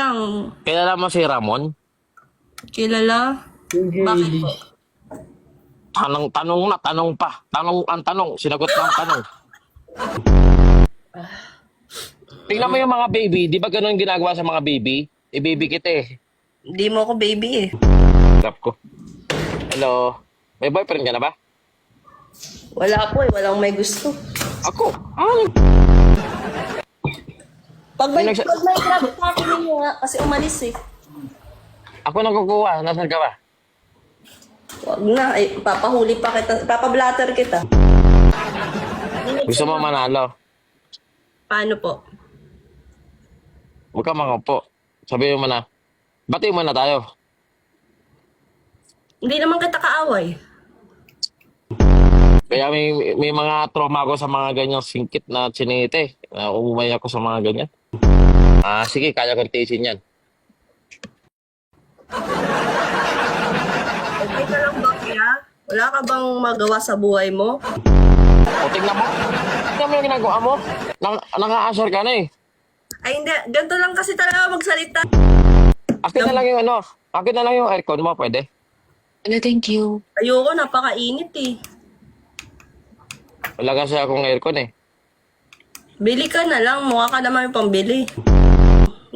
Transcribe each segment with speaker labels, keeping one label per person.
Speaker 1: lang.
Speaker 2: Kilala mo si Ramon?
Speaker 1: Kilala? Bakit po?
Speaker 2: Tanong na, tanong pa. Tanong ang tanong, sinagot na ang tanong. Tingnan mo yung mga baby, di ba ganun ginagawa sa mga baby? I-baby kita eh.
Speaker 1: Hindi mo ako baby eh.
Speaker 2: Grab ko. Hello? May boyfriend ka na ba?
Speaker 1: Wala po eh, walang may gusto.
Speaker 2: Ako?
Speaker 1: Pag may,
Speaker 2: May nagsa-
Speaker 1: pag may grab pa ako ninyo nga, kasi umalis eh.
Speaker 2: Ako nagkukuha. Nasaan ka ba?
Speaker 1: Wag na, eh, papahuli pa kita, papablatter kita.
Speaker 2: Gusto mo manalo?
Speaker 1: Paano po?
Speaker 2: Huwag ka mangupo. Sabihin mo na. Bati mo na tayo.
Speaker 1: Hindi naman kita kaaway.
Speaker 2: Kaya may mga trauma ako sa mga ganyang singkit na chinete. Umumay ako sa mga ganyan. Sige, kaya kong tiisin yan.
Speaker 1: Okay ka lang ba kaya? Wala ka bang magawa sa buhay mo?
Speaker 2: O, tingnan mo. Tingnan mo yung ginagawa mo. Naka-asar ka na eh.
Speaker 1: Ay hindi, ganito lang kasi talaga magsalita.
Speaker 2: Akin na lang yung ano. Akin na lang yung aircon mo, pwede?
Speaker 3: Hello, thank you.
Speaker 1: Ayoko, napakainit eh.
Speaker 2: Wala kasi akong aircon eh.
Speaker 1: Bili ka na lang, mukha ka naman yung pambili.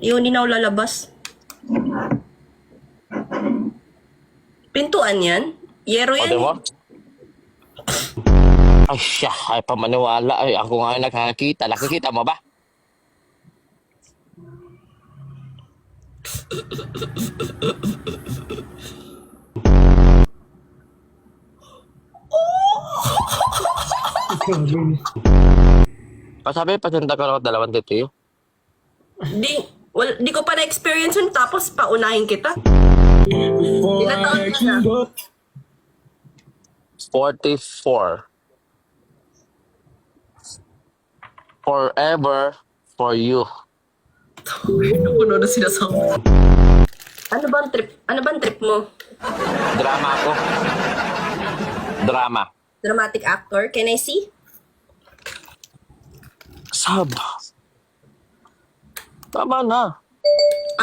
Speaker 1: Yun, hindi na ako lalabas. Pintuan yan? Yero
Speaker 2: O,
Speaker 1: yan
Speaker 2: diba?
Speaker 1: eh.
Speaker 2: Ay, siya. Ay, pamaniwala. Ay, ako nga yung nakakita. Nakikita mo ba? Pasabi, pasinta ko ng 2 titiyo.
Speaker 1: Di ko pa na-experience yun, tapos paunahin kita. Ilan taon ka na?
Speaker 2: 44. Forever for you.
Speaker 1: Puno na sinasabi. Ano bang trip mo?
Speaker 2: Drama ako. Drama.
Speaker 1: Dramatic actor? Can I see?
Speaker 2: Sab. Tama na.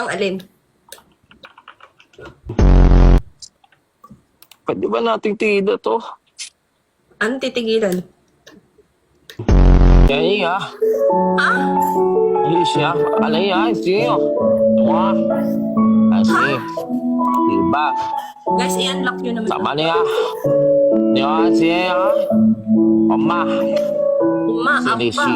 Speaker 1: Ang alin?
Speaker 2: Pwede ba nating tida to?
Speaker 1: Ano titigilan?
Speaker 2: Yan iya. Alicia. Alaya. Siyo. Wah. Asi. Diba?
Speaker 1: Guys, i-unlock nyo naman.
Speaker 2: Sama niya. Niya siya. Mama.
Speaker 1: Ma,
Speaker 2: Sinisi.